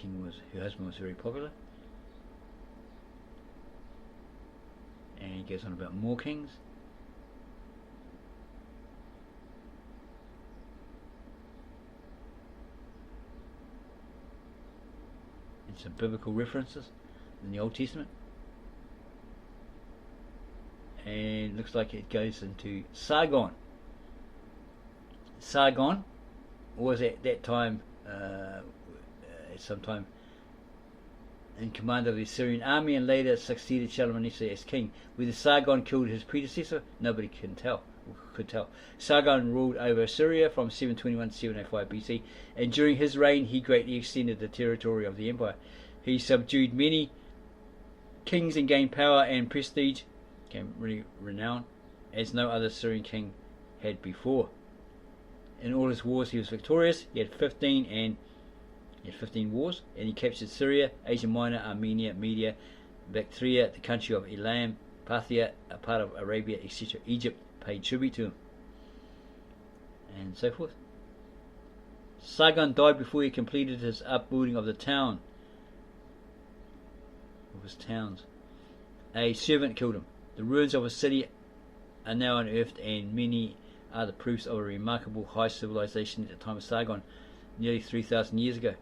her husband was very popular. And he goes on about more kings. And some biblical references in the Old Testament. And looks like it goes into Sargon. Sargon was at that time sometime in command of the Syrian army, and later succeeded Shalmaneser as king. Whether Sargon killed his predecessor, nobody could tell. Sargon ruled over Syria from 721 to 705 BC, and during his reign he greatly extended the territory of the empire. He subdued many kings and gained power and prestige, became really renowned, as no other Syrian king had before. In all his wars he was victorious. He had 15 wars, and he captured Syria, Asia Minor, Armenia, Media, Bactria, the country of Elam, Parthia, a part of Arabia, etc. Egypt paid tribute to him, and so forth. Sargon died before he completed his upbuilding of the town, of his towns. A servant killed him. The ruins of a city are now unearthed, and many are the proofs of a remarkable high civilization at the time of Sargon, nearly 3,000 years ago.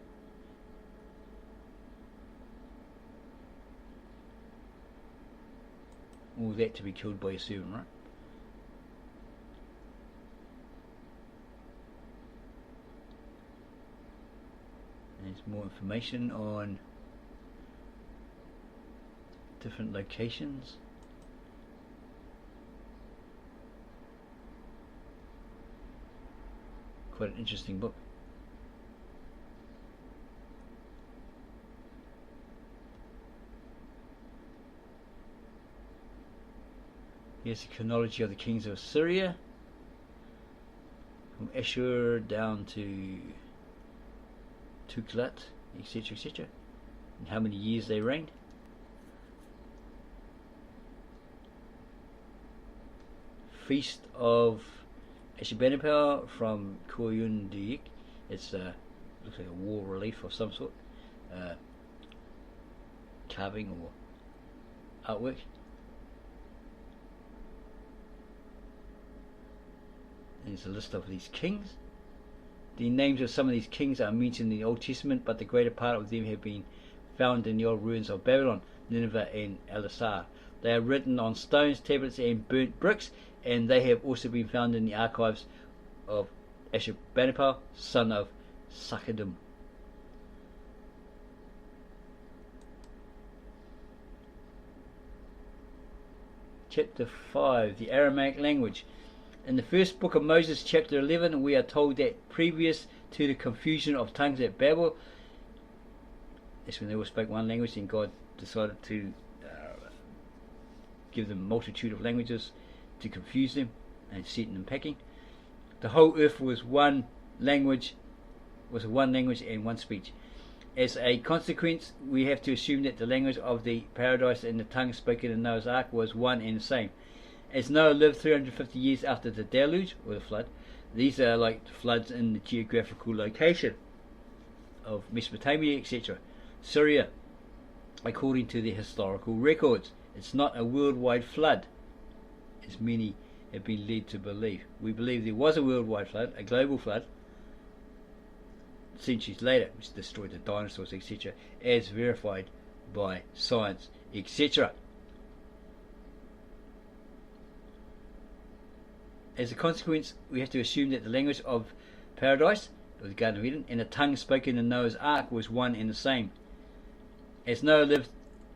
All that to be killed by a servant, right? And there's more information on different locations. Quite an interesting book. Here's the chronology of the kings of Syria, from Ashur down to Tuklat, etc., etc., and how many years they reigned. Feast of Ashurbanipal from Koyun Duyik. It's looks like a wall relief of some sort, carving or artwork. There's a list of these kings. The names of some of these kings are mentioned in the Old Testament, but the greater part of them have been found in the old ruins of Babylon, Nineveh and Elasar. They are written on stones, tablets and burnt bricks, and they have also been found in the archives of Ashurbanipal, son of Sakadum. Chapter 5, the Aramaic language. In the first book of Moses, chapter 11, we are told that previous to the confusion of tongues at Babel, that's when they all spoke one language, and God decided to give them a multitude of languages to confuse them and set them packing. The whole earth was one language and one speech. As a consequence, we have to assume that the language of the paradise and the tongue spoken in Noah's Ark was one and the same. As Noah lived 350 years after the deluge, or the flood, these are like floods in the geographical location of Mesopotamia, etc. Syria, according to the historical records. It's not a worldwide flood, as many have been led to believe. We believe there was a worldwide flood, a global flood, centuries later, which destroyed the dinosaurs, etc., as verified by science, etc. As a consequence, we have to assume that the language of paradise, or the Garden of Eden, and the tongue spoken in Noah's Ark was one and the same. As Noah lived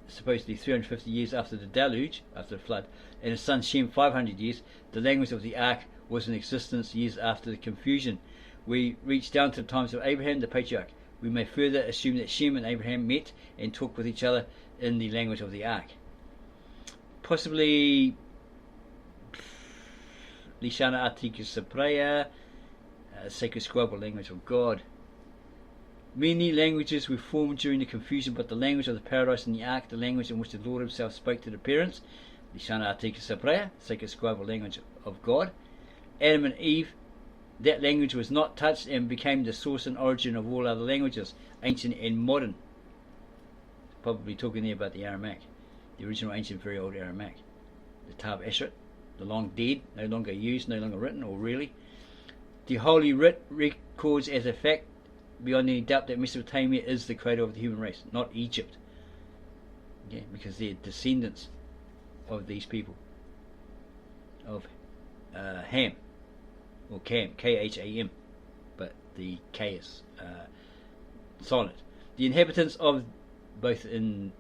supposedly 350 years after the deluge, after the flood, and his son Shem 500 years, the language of the Ark was in existence years after the confusion. We reach down to the times of Abraham, the patriarch. We may further assume that Shem and Abraham met and talked with each other in the language of the Ark. Possibly Lishana Atika Sapraya, sacred scribal language of God. Many languages were formed during the confusion, but the language of the paradise and the ark, the language in which the Lord himself spoke to the parents, Lishana Atika Sapraya, sacred scribal language of God. Adam and Eve That language was not touched and became the source and origin of all other languages, ancient and modern. Probably talking there about the Aramaic, the original ancient very old Aramaic. The Tab Eshret, the long dead, no longer used, no longer written, or really. The Holy Writ records as a fact, beyond any doubt, that Mesopotamia is the cradle of the human race, not Egypt. Yeah, because they're descendants of these people, of Ham, or Cam, Kham, but the K is silent. The inhabitants of both in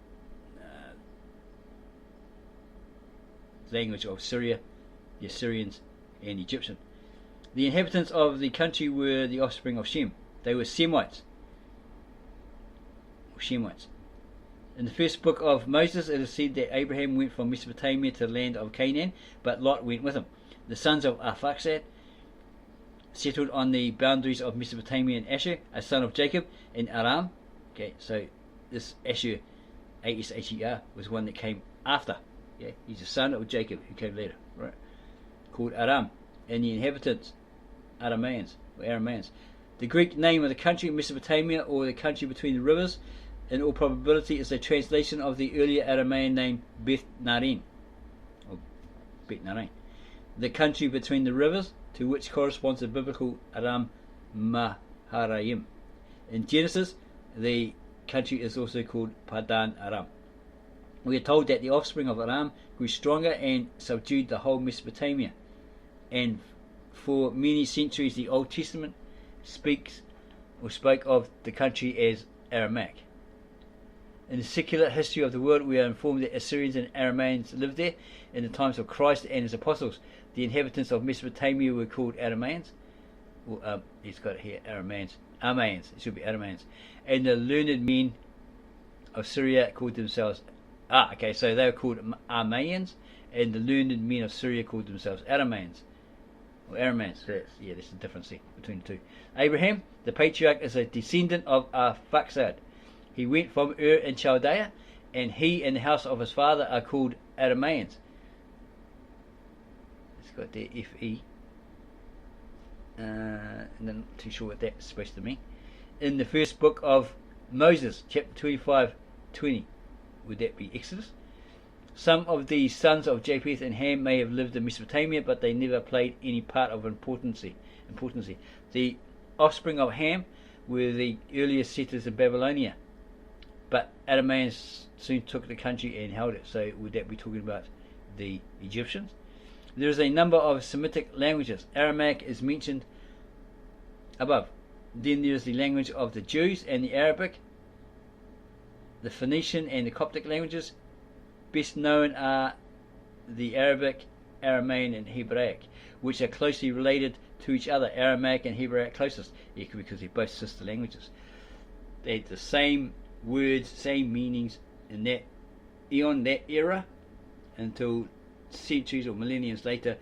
language of Syria, the Syrians and Egyptian. The inhabitants of the country were the offspring of Shem. They were Semites, or Shemites. In the first book of Moses, it is said that Abraham went from Mesopotamia to the land of Canaan, but Lot went with him. The sons of Arphaxad settled on the boundaries of Mesopotamia, and Asher, a son of Jacob, in Aram. Okay, so this Asher, Asher, was one that came after. Yeah, he's a son of Jacob who came later, right? Called Aram, and the inhabitants, Aramaeans, or Aramaeans. The Greek name of the country, Mesopotamia, or the country between the rivers, in all probability is a translation of the earlier Aramaean name Beth Narin, or Bet Narin, the country between the rivers, to which corresponds the biblical Aram Maharayim. In Genesis, the country is also called Padan Aram. We are told that the offspring of Aram grew stronger and subdued the whole Mesopotamia, and for many centuries the Old Testament spoke of the country as Aramaic. In the secular history of the world, we are informed that Assyrians and Aramaeans lived there in the times of Christ and his apostles. The inhabitants of Mesopotamia were called Aramaeans. Well, he's got it here, Aramaeans. It should be Aramaeans. And the learned men of Syria called themselves... so they were called Aramaeans, and the learned men of Syria called themselves Aramaeans. Or Aramaeans. There's a difference there between the two. Abraham, the patriarch, is a descendant of Arphaxad. He went from Ur in Chaldea, and he and the house of his father are called Aramaeans. It's got the F-E. And I'm not too sure what that's supposed to mean. In the first book of Moses, chapter 25:20, would that be Exodus? Some of the sons of Japheth and Ham may have lived in Mesopotamia, but they never played any part of importance. The offspring of Ham were the earliest settlers in Babylonia, but Aramaeans soon took the country and held it. So would that be talking about the Egyptians? There is a number of Semitic languages. Aramaic is mentioned above. Then there is the language of the Jews and the Arabic, the Phoenician and the Coptic languages. Best known are the Arabic, Aramaean and Hebraic, which are closely related to each other. Aramaic and Hebraic closest, because they're both sister languages. They had the same words, same meanings in that eon, that era, until centuries or millenniums later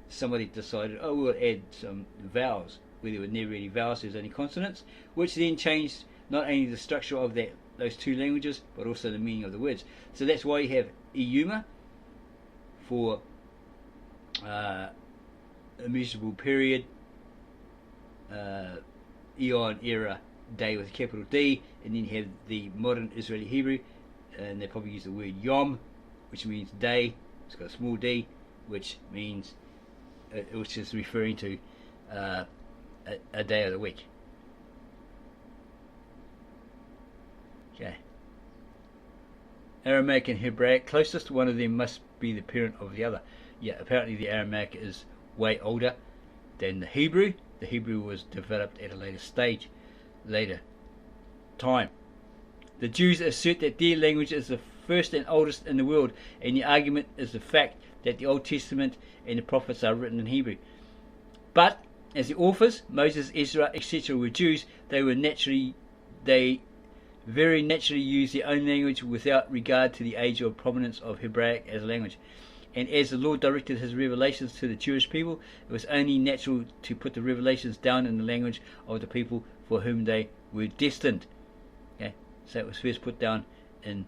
somebody decided, we'll add some vowels where there were never any vowels, there's only consonants, which then changed not only the structure of those two languages, but also the meaning of the words. So that's why you have Euma for immeasurable period, eon, era, day with a capital D, and then you have the modern Israeli Hebrew, and they probably use the word Yom, which means day. It's got a small d, which means, which is referring to a day of the week. Okay. Aramaic and Hebraic closest. One of them must be the parent of the other. Yeah, apparently the Aramaic is way older than the Hebrew. The Hebrew was developed at a later time. The Jews assert that their language is the first and oldest in the world, and the argument is the fact that the Old Testament and the prophets are written in Hebrew. But as the authors, Moses, Ezra, etc., were Jews, they very naturally used their own language without regard to the age or prominence of Hebraic as a language. And as the Lord directed his revelations to the Jewish people, it was only natural to put the revelations down in the language of the people for whom they were destined. Okay, so it was first put down in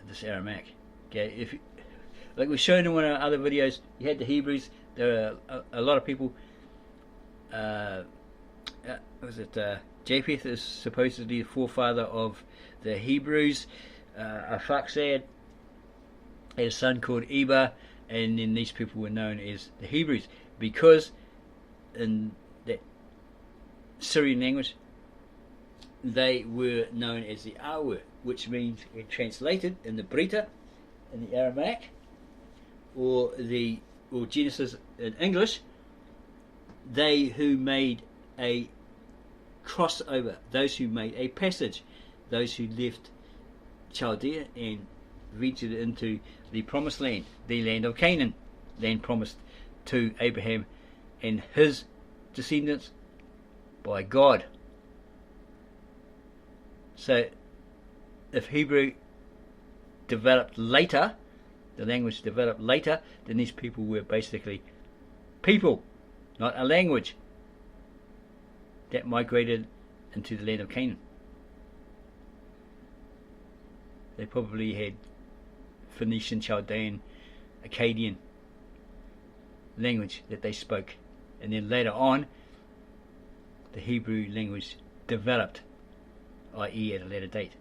this Aramaic. Okay, like we've shown in one of our other videos, you had the Hebrews, There are a lot of people. Japheth is supposedly the forefather of the Hebrews. Arphaxad had a son called Eber, and then these people were known as the Hebrews because in that Syrian language they were known as the Awer, which means, when translated in the Brita, in the Aramaic, or Genesis in English, they who made a crossover, those who made a passage, those who left Chaldea and ventured into the promised land, the land of Canaan, land promised to Abraham and his descendants by God. So if Hebrew developed later, the language developed later, then these people were basically people, not a language, that migrated into the land of Canaan. They probably had Phoenician, Chaldean, Akkadian language that they spoke, and then later on the Hebrew language developed, i.e. at a later date.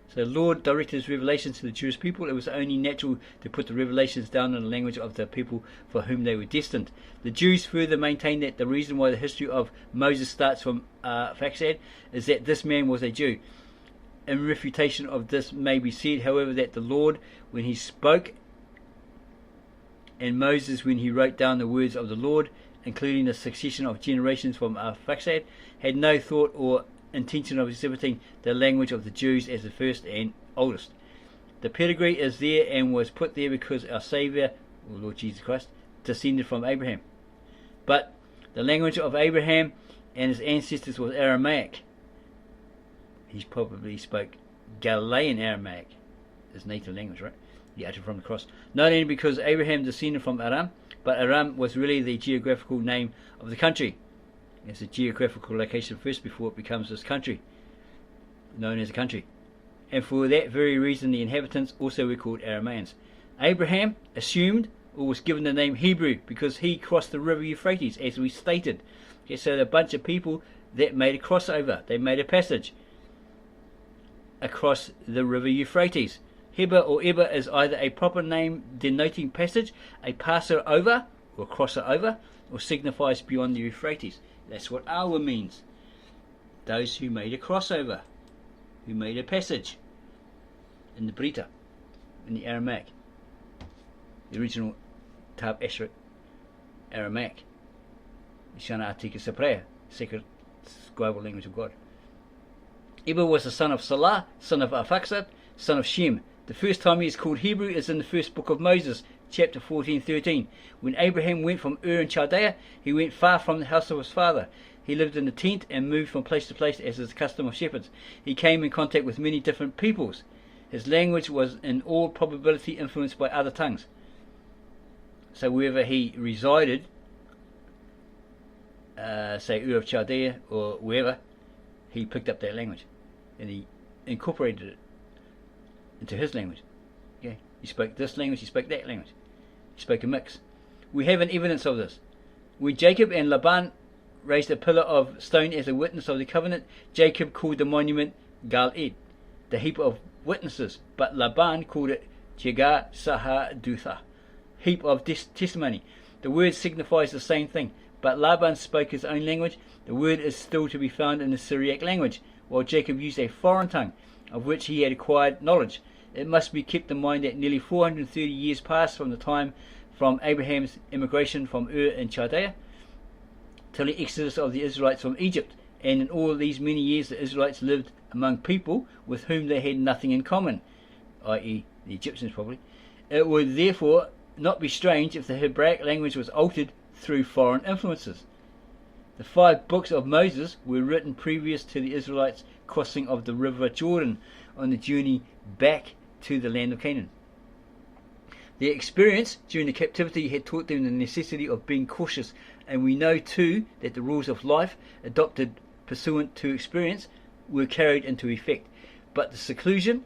So the Lord directed his revelations to the Jewish people. It was only natural to put the revelations down in the language of the people for whom they were destined. The Jews further maintained that the reason why the history of Moses starts from Arphaxad is that this man was a Jew. In refutation of this may be said, however, that the Lord, when he spoke, and Moses, when he wrote down the words of the Lord, including the succession of generations from Arphaxad, had no thought or intention of exhibiting the language of the Jews as the first and oldest. The pedigree is there and was put there because our Saviour, or Lord Jesus Christ, descended from Abraham. But the language of Abraham and his ancestors was Aramaic. He probably spoke Galilean Aramaic, his native language, right? He uttered from the cross. Not only because Abraham descended from Aram, but Aram was really the geographical name of the country. It's a geographical location first before it becomes this country, known as a country. And for that very reason the inhabitants also were called Arameans. Abraham assumed or was given the name Hebrew because he crossed the river Euphrates, as we stated. Okay, so a bunch of people that made a crossover, they made a passage across the river Euphrates. Heber or Eber is either a proper name denoting passage, a passer over or crosser over, or signifies beyond the Euphrates. That's what Awa means. Those who made a crossover, who made a passage in the Brita, in the Aramaic, the original Tab Eshret Aramaic, Shana Atika Saprea, sacred scribal language of God. Eber was the son of Salah, son of Arphaxad, son of Shem. The first time he is called Hebrew is in the first book of Moses, chapter 14:13. When Abraham went from Ur in Chaldea, he went far from the house of his father. He lived in a tent and moved from place to place as is the custom of shepherds. He came in contact with many different peoples. His language was in all probability influenced by other tongues. So wherever he resided, say Ur of Chaldea or wherever, he picked up that language and he incorporated it into his language. Okay? He spoke this language, he spoke that language. He spoke a mix. We have an evidence of this. When Jacob and Laban raised a pillar of stone as a witness of the covenant, Jacob called the monument Gal-Ed, the heap of witnesses, but Laban called it Jegar Sahadutha, heap of testimony. The word signifies the same thing, but Laban spoke his own language. The word is still to be found in the Syriac language, while Jacob used a foreign tongue, of which he had acquired knowledge. It must be kept in mind that nearly 430 years passed from the time from Abraham's immigration from Ur in Chaldea till the exodus of the Israelites from Egypt, and in all these many years the Israelites lived among people with whom they had nothing in common, i.e. the Egyptians probably. It would therefore not be strange if the Hebraic language was altered through foreign influences. The 5 books of Moses were written previous to the Israelites' crossing of the river Jordan on the journey back to the land of Canaan. Their experience during the captivity had taught them the necessity of being cautious, and we know too that the rules of life adopted pursuant to experience were carried into effect. But the seclusion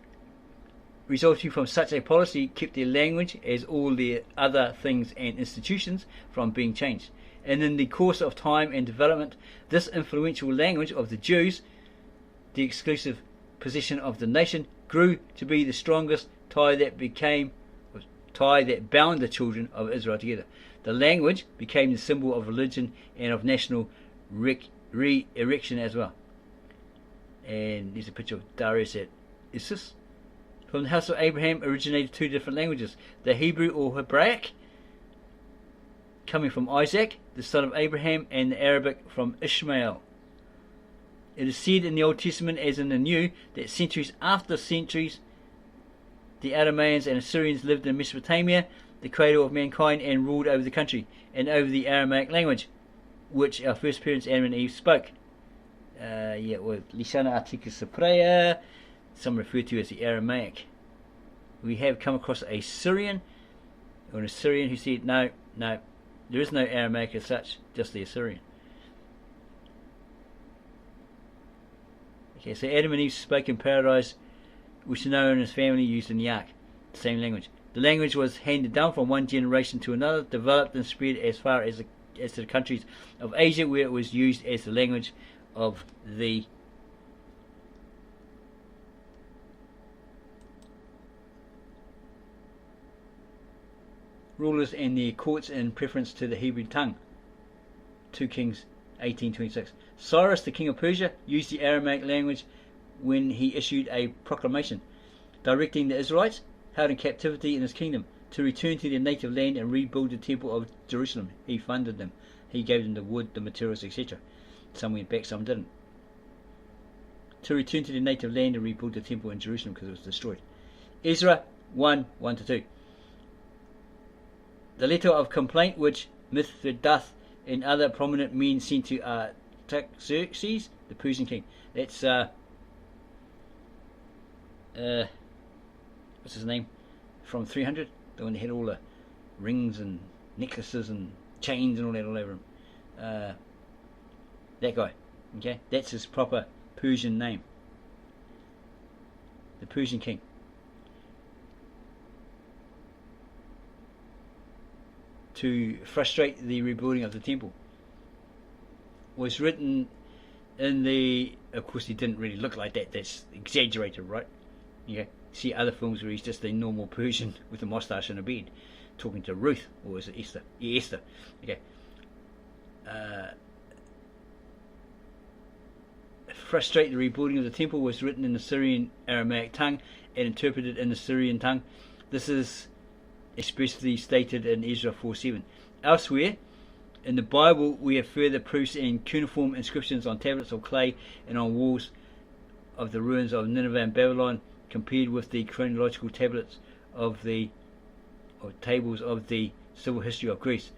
resulting from such a policy kept their language, as all their other things and institutions, from being changed. And in the course of time and development, this influential language of the Jews, the exclusive possession of the nation, grew to be the strongest tie that bound the children of Israel together. The language became the symbol of religion and of national re-erection as well. And there's a picture of Darius at Issus. From the house of Abraham originated two different languages, the Hebrew or Hebraic, coming from Isaac, the son of Abraham, and the Arabic from Ishmael. It is said in the Old Testament as in the New that centuries after centuries, the Arameans and Assyrians lived in Mesopotamia, the cradle of mankind, and ruled over the country and over the Aramaic language, which our first parents Adam and Eve spoke. Lisana Articus Saprea, some refer to as the Aramaic. We have come across a Syrian, or an Assyrian, who said, no, there is no Aramaic as such, just the Assyrian. Okay, so Adam and Eve spoke in paradise, which Noah and his family used in the ark, the same language. The language was handed down from one generation to another, developed and spread as far as to the countries of Asia, where it was used as the language of the rulers and their courts in preference to the Hebrew tongue. 2 Kings 18:26. Cyrus, the king of Persia, used the Aramaic language when he issued a proclamation directing the Israelites held in captivity in his kingdom to return to their native land and rebuild the temple of Jerusalem. He funded them. He gave them the wood, the materials, etc. Some went back, some didn't. To return to their native land and rebuild the temple in Jerusalem because it was destroyed. Ezra 1:1-2. The letter of complaint which Mithridath and other prominent men sent to Artaxerxes, the Persian king. That's what's his name? From 300, the one that had all the rings and necklaces and chains and all that all over him. That guy. Okay, that's his proper Persian name. The Persian king. To frustrate the rebuilding of the temple. Was written in the, of course he didn't really look like that, that's exaggerated, right? You see other films where he's just a normal Persian with a moustache and a beard talking to Ruth, or is it Esther? Yeah, Esther. Okay. Frustrate the rebuilding of the temple was written in the Syrian Aramaic tongue and interpreted in the Syrian tongue. This is especially stated in Ezra 4:7. Elsewhere in the Bible we have further proofs and cuneiform inscriptions on tablets of clay and on walls of the ruins of Nineveh and Babylon, compared with the chronological tablets of the tables of the civil history of Greece.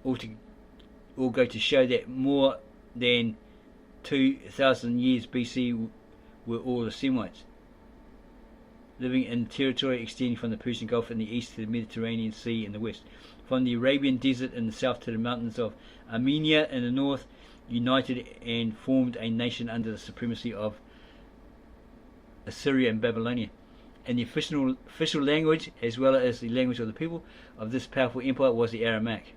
All go to show that more than 2,000 years BC were all the Semites, living in territory extending from the Persian Gulf in the east to the Mediterranean Sea in the west, from the Arabian Desert in the south to the mountains of Armenia in the north, united and formed a nation under the supremacy of Assyria and Babylonia. And the official language, as well as the language of the people of this powerful empire, was the Aramaic.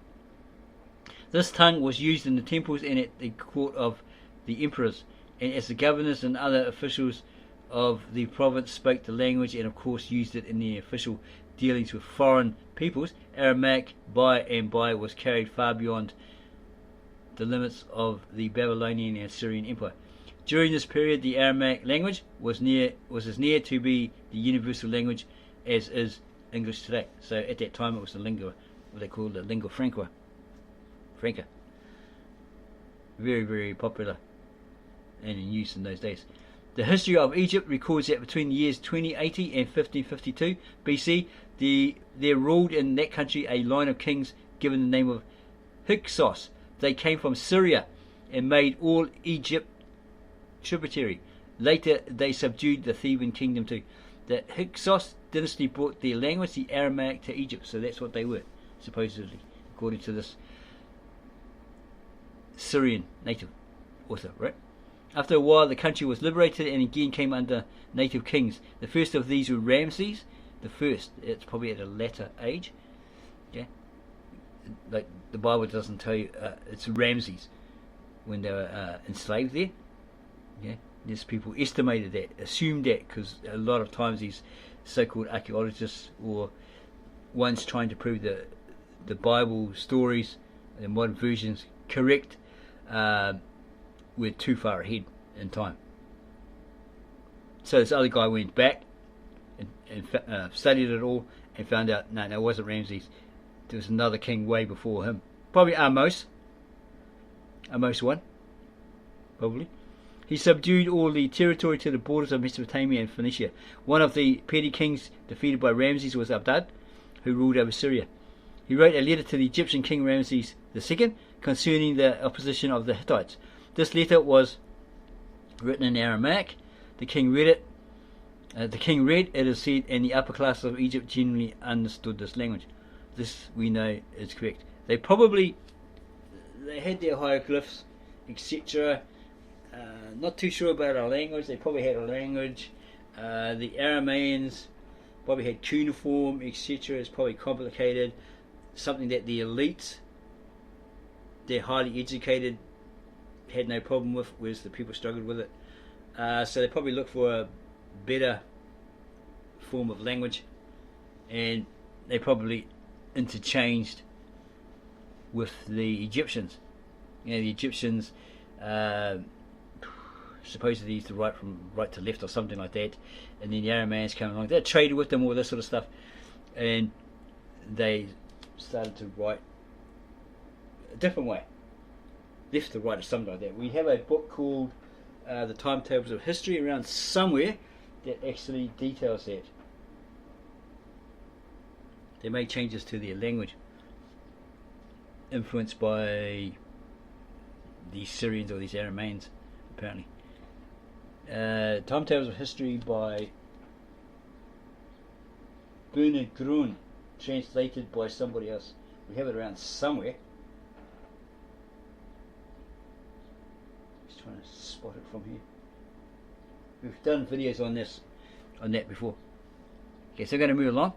This tongue was used in the temples and at the court of the emperors, and as the governors and other officials of the province spoke the language and of course used it in their official dealings with foreign peoples. Aramaic by and by was carried far beyond the limits of the Babylonian and Assyrian empire. During this period the Aramaic language was as near to be the universal language as is English today. So at that time it was the lingua, what they call the lingua franca. Very, very popular and in use in those days. The history of Egypt records that between the years 2080 and 1552 BC, there ruled in that country a line of kings given the name of Hyksos. They came from Syria and made all Egypt tributary. Later they subdued the Theban kingdom too. The Hyksos dynasty brought their language, the Aramaic, to Egypt. So that's what they were, supposedly, according to this Syrian native author, right? After a while, the country was liberated and again came under native kings. The first of these were Ramses. The first, it's probably at a later age. Okay, like the Bible doesn't tell you it's Ramses when they were enslaved there. Okay, these people estimated that, assumed that, because a lot of times these so-called archaeologists or ones trying to prove the Bible stories, the modern versions correct, we're too far ahead in time. So this other guy went back and studied it all and found out, no, it wasn't Ramses. There was another king way before him. Probably Amos. Amos I, probably. He subdued all the territory to the borders of Mesopotamia and Phoenicia. One of the petty kings defeated by Ramses was Abdad, who ruled over Syria. He wrote a letter to the Egyptian king Ramses II concerning the opposition of the Hittites. This letter was written in Aramaic. The king read it. It is said, and the upper class of Egypt generally understood this language. This we know is correct. They had their hieroglyphs, etc. Not too sure about our language. They probably had a language. The Arameans probably had cuneiform, etc. It's probably complicated. Something that the elites, they're highly educated, had no problem with, whereas the people struggled with it. So they probably looked for a better form of language, and they probably interchanged with the Egyptians. The Egyptians supposedly used to write from right to left or something like that, and then the Arameans came along. They traded with them, all this sort of stuff, and they started to write a different way, left to right or something like that. We have a book called The Timetables of History around somewhere that actually details that. They made changes to their language, influenced by these Syrians or these Arameans, apparently. Timetables of History by Bernard Grun, translated by somebody else. We have it around somewhere. Just trying to spot it from here. We've done videos on that before. Okay, so I'm going to move along.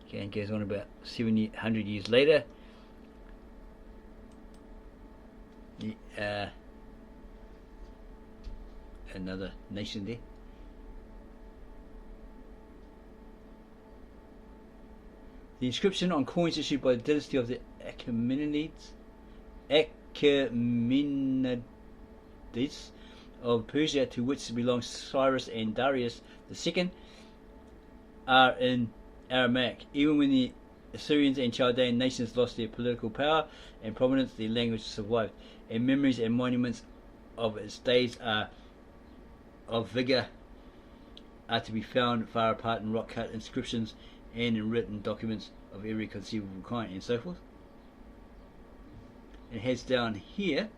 Okay, and goes on about 700 years later. Another nation there. The inscription on coins issued by the dynasty of the Achaemenids of Persia, to which belong Cyrus and Darius II, are in Aramaic. Even when the Syrians and Chaldean nations lost their political power and prominence, the language survived, and memories and monuments of its days of vigour are to be found far apart in rock-cut inscriptions and in written documents of every conceivable kind, and so forth. It has down here,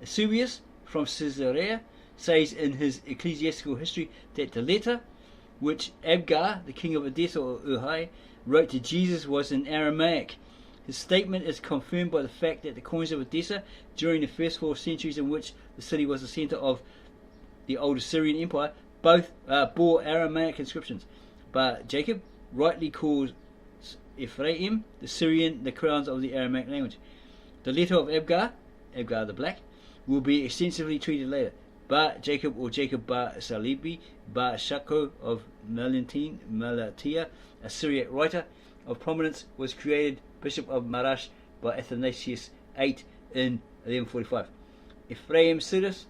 Eusebius from Caesarea says in his ecclesiastical history that the letter which Abgar, the king of Edessa or Uhai, wrote to Jesus was in Aramaic. His statement is confirmed by the fact that the coins of Edessa during the first 4 centuries, in which the city was the centre of the old Syrian Empire, both bore Aramaic inscriptions. But Jacob rightly calls Ephraim, the Syrian, the crowns of the Aramaic language. The letter of Abgar the Black, will be extensively treated later. Bar Jacob or Jacob Bar Salibi, Bar Shako of Malatia, a Syriac writer of prominence, was created Bishop of Marash by Athanasius VIII in 1145. Ephraim Cyrus,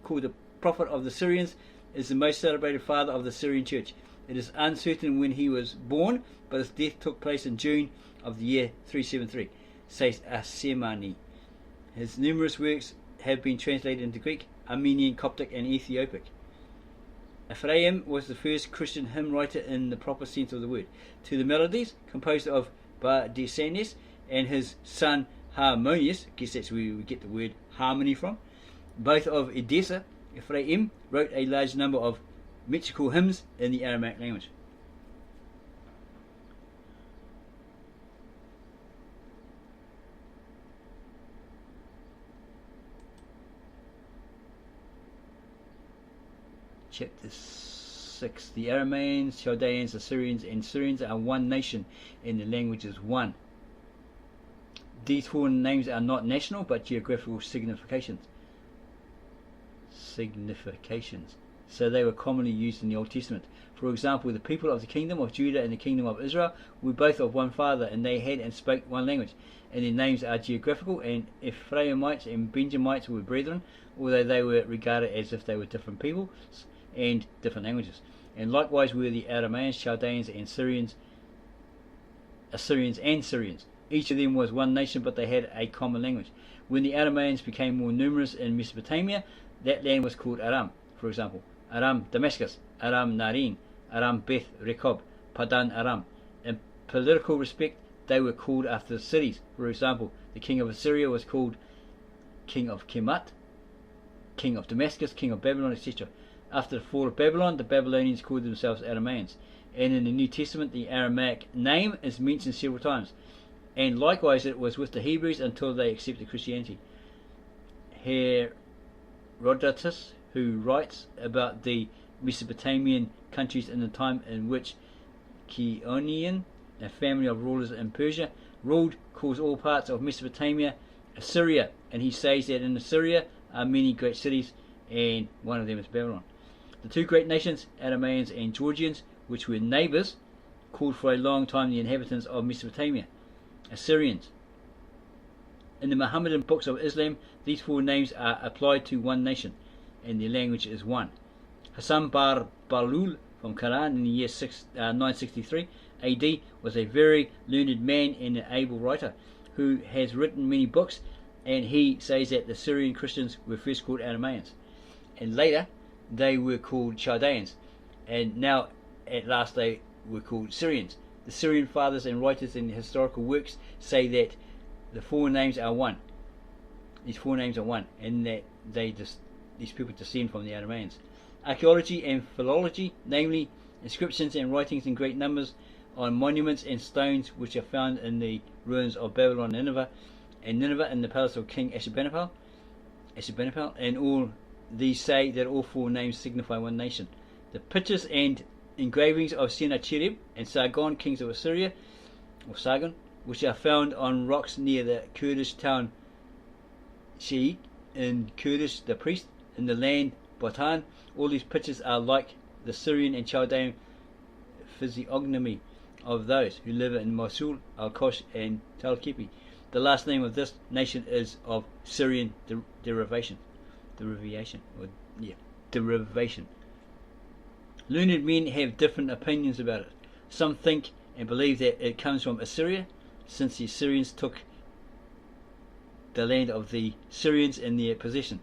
called the prophet of the Syrians, is the most celebrated father of the Syrian church. It is uncertain when he was born, but his death took place in June of the year 373, says Asemani. His numerous works have been translated into Greek, Armenian, Coptic and Ethiopic. Ephraim was the first Christian hymn writer in the proper sense of the word. To the melodies composed of Bardesanes and his son Harmonius, I guess that's where we get the word harmony from, both of Edessa, Ephraim wrote a large number of metrical hymns in the Aramaic language. chapter 6. The Arameans, Chaldeans, Assyrians, and Syrians are one nation, and the language is one. These four names are not national, but geographical significations. So they were commonly used in the Old Testament. For example, the people of the kingdom of Judah and the kingdom of Israel were both of one father, and they had and spoke one language. And their names are geographical, and Ephraimites and Benjamites were brethren, although they were regarded as if they were different peoples and different languages. And likewise were the Arameans, Chaldeans, and Assyrians and Syrians. Each of them was one nation, but they had a common language. When the Arameans became more numerous in Mesopotamia, that land was called Aram. For example, Aram Damascus, Aram Narin, Aram Beth Rekob, Padan Aram. In political respect, they were called after the cities. For example, the king of Assyria was called king of Kemat, king of Damascus, king of Babylon, etc. After the fall of Babylon, the Babylonians called themselves Arameans. And in the New Testament, the Aramaic name is mentioned several times. And likewise, it was with the Hebrews until they accepted Christianity. Herodotus, who writes about the Mesopotamian countries in the time in which Keonian, a family of rulers in Persia, ruled, calls all parts of Mesopotamia Syria, and he says that in Syria are many great cities, and one of them is Babylon. The two great nations, Arameans and Georgians, which were neighbours, called for a long time the inhabitants of Mesopotamia Assyrians. In the Muhammadan books of Islam, these four names are applied to one nation, and their language is one. Hassan bar Balul from Quran in the year 963 AD was a very learned man and an able writer who has written many books, and he says that the Syrian Christians were first called Arameans, and later they were called Chaldeans, and now at last they were called Syrians. The Syrian fathers and writers in historical works say that the four names are one. These four names are one, and that these people descend from the Arameans. Archaeology and philology, namely inscriptions and writings in great numbers on monuments and stones which are found in the ruins of Babylon and Nineveh in the palace of King Ashurbanipal, and all these say that all four names signify one nation. The pictures and engravings of Sennacherib and Sargon, kings of Assyria, or Sargon, which are found on rocks near the Kurdish town Sheikh in Kurdish, the priest, in the land Bhutan. All these pictures are like the Syrian and Chaldean physiognomy of those who live in Mosul, Al-Kosh, and Talkepi. The last name of this nation is of Syrian derivation. Learned men have different opinions about it. Some think and believe that it comes from Assyria, since the Assyrians took the land of the Syrians in their possession.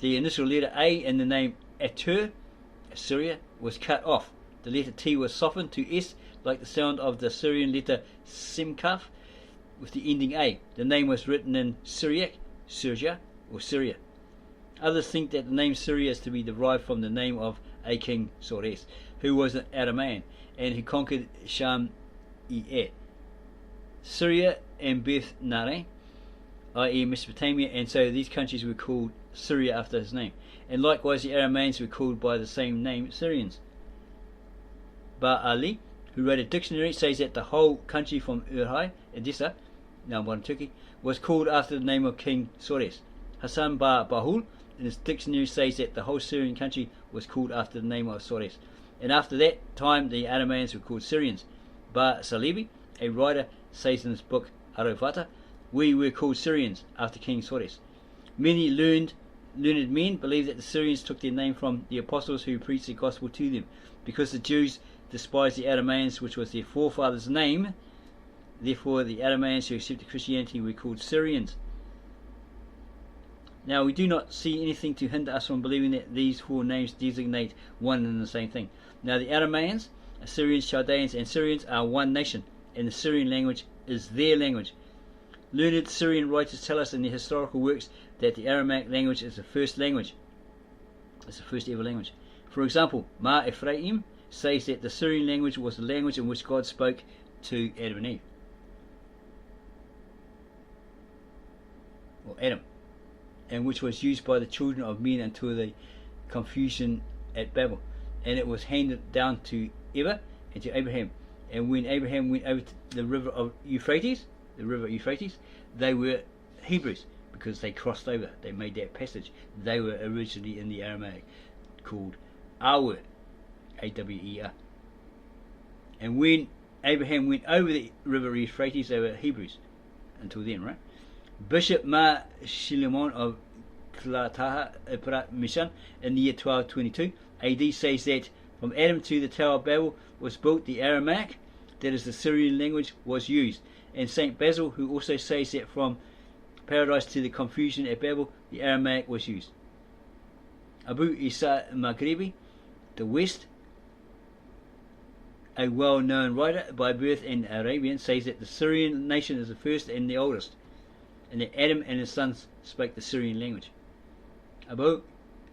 The initial letter A in the name Atur, Assyria, was cut off. The letter T was softened to S, like the sound of the Syrian letter Simkaf, with the ending A. The name was written in Syriac, Syria, or Syria. Others think that the name Syria is to be derived from the name of a king Sores, who was an Aramean and who conquered Sham-e-Er, Syria, and Beth Nare, i.e. Mesopotamia, and so these countries were called Syria after his name. And likewise the Arameans were called by the same name, Syrians. Ba-Ali, who wrote a dictionary, says that the whole country from Urhai, Edessa, now modern Turkey, was called after the name of King Sores. Hassan Bar Bahul in his dictionary says that the whole Syrian country was called after the name of Sores. And after that time the Arameans were called Syrians. Bar Salibi, a writer, says in his book Arafata, we were called Syrians after King Sores. Many learned men believe that the Syrians took their name from the apostles who preached the gospel to them. Because the Jews despised the Arameans, which was their forefathers' name, therefore the Arameans who accepted Christianity were called Syrians. Now we do not see anything to hinder us from believing that these four names designate one and the same thing. Now the Arameans, Assyrians, Chaldeans, and Syrians are one nation, and the Syrian language is their language. Learned Syrian writers tell us in their historical works that the Aramaic language is the first language. It's the first ever language. For example, Ma Ephraim says that the Syrian language was the language in which God spoke to Adam and Eve. Or Adam. And which was used by the children of men until the confusion at Babel, and it was handed down to Eva and to Abraham. And when Abraham went over to the river Euphrates, they were Hebrews because they crossed over. They made that passage. They were originally in the Aramaic called Awer, A-W-E-R. And when Abraham went over the river Euphrates, they were Hebrews until then, right? Bishop Ma Shilimon of Klataha Prat Mishan in the year 1222 AD says that from Adam to the Tower of Babel was built the Aramaic, that is the Syrian language, was used. And St. Basil, who also says that from paradise to the confusion at Babel, the Aramaic was used. Abu Isa Maghribi, the West, a well-known writer by birth and Arabian, says that the Syrian nation is the first and the oldest, and that Adam and his sons spoke the Syrian language. Abu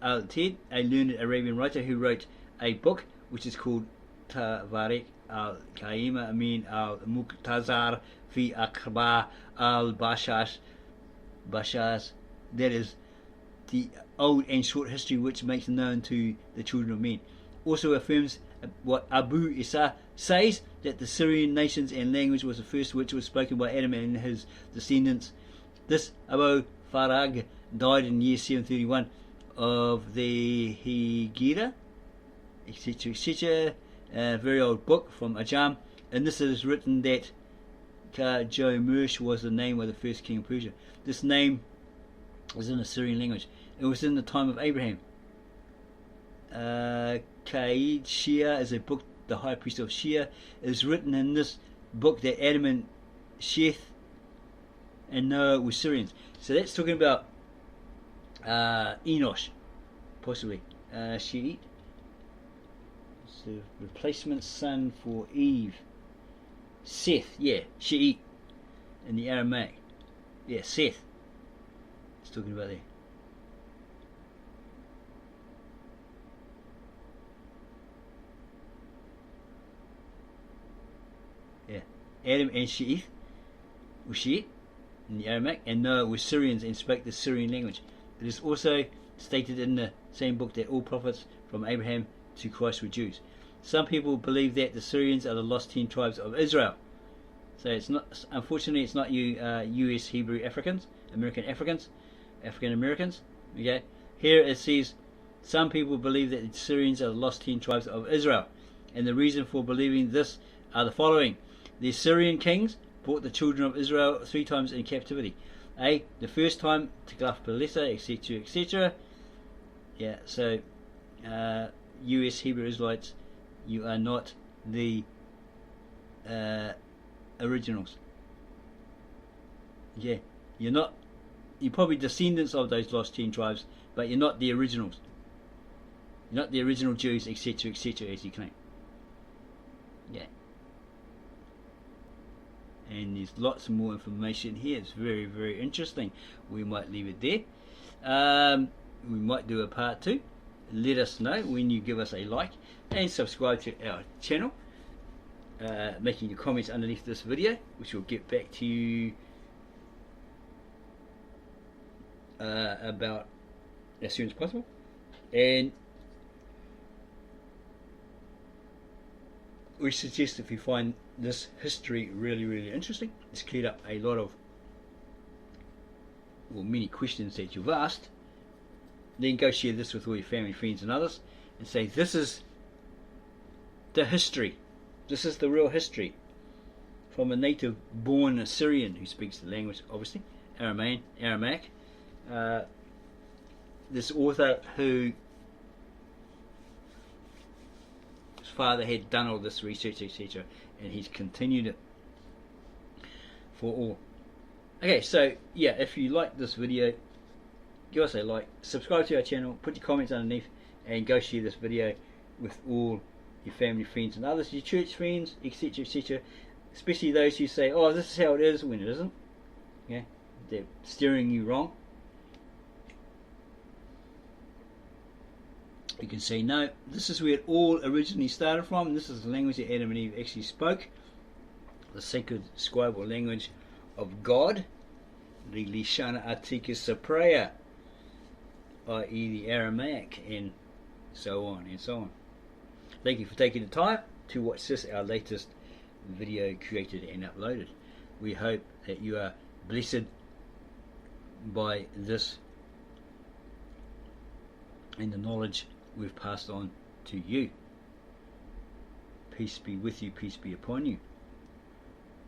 al-Tid, a learned Arabian writer who wrote a book which is called Tawarik al-Qaima min al-Muqtazar fi Akhbar al-Bashas, that is the old and short history which makes known to the children of men, also affirms what Abu Isa says, that the Syrian nations and language was the first which was spoken by Adam and his descendants. This Abu Farag died in year 731 of the Hegira, etc., a very old book from Ajam. And this is written that Ka-Jo-Mersh was the name of the first king of Persia. This name was in the Syrian language. It was in the time of Abraham. Kaid Shia is a book, the high priest of Shia. It is written in this book that Adam and Sheth and Noah were Syrians. So that's talking about Enosh, possibly. Sheth, it's the replacement son for Eve. Seth, yeah, Sheth in the Aramaic. Yeah, Seth. It's talking about there. Adam and Sheth were Sheth in the Aramaic, and Noah were Syrians and spoke the Syrian language. It is also stated in the same book that all prophets from Abraham to Christ were Jews. Some people believe that the Syrians are the lost 10 tribes of Israel. So it's not, unfortunately, it's not you U.S. Hebrew Africans, American Africans, African Americans. Okay, here it says some people believe that the Syrians are the lost 10 tribes of Israel, and the reason for believing this are the following. The Syrian kings brought the children of Israel 3 times in captivity. The first time to Tiglath-Pileser, etc., etc. Yeah, so U.S. Hebrew Israelites, you are not the originals. Yeah, you're not. You're probably descendants of those lost 10 tribes, but you're not the originals. You're not the original Jews, etc., etc., as you claim. Yeah. And there's lots more information here. It's very, very interesting. We might leave it there. We might do a part 2. Let us know when you give us a like and subscribe to our channel, making your comments underneath this video, which we'll get back to you about as soon as possible. And we suggest, if you find this history really, really interesting, it's cleared up a lot of, well, many questions that you've asked, then go share this with all your family, friends and others, and say, this is the history, this is the real history, from a native born Syrian who speaks the language, obviously, Aramaic. This author who his father had done all this research, etc., and he's continued it for all. Okay, so yeah, if you like this video, give us a like, subscribe to our channel, put your comments underneath, and go share this video with all your family, friends and others, your church friends, etc., etc., especially those who say, oh, this is how it is, when it isn't. Okay, they're steering you wrong. You can say, no, this is where it all originally started from. This is the language that Adam and Eve actually spoke, the sacred scribal language of God, the Lishana Articus Saprea, i.e. the Aramaic. And so on and so on. Thank you for taking the time to watch this, our latest video created and uploaded. We hope that you are blessed by this and the knowledge we've passed on to you. Peace be with you, peace be upon you.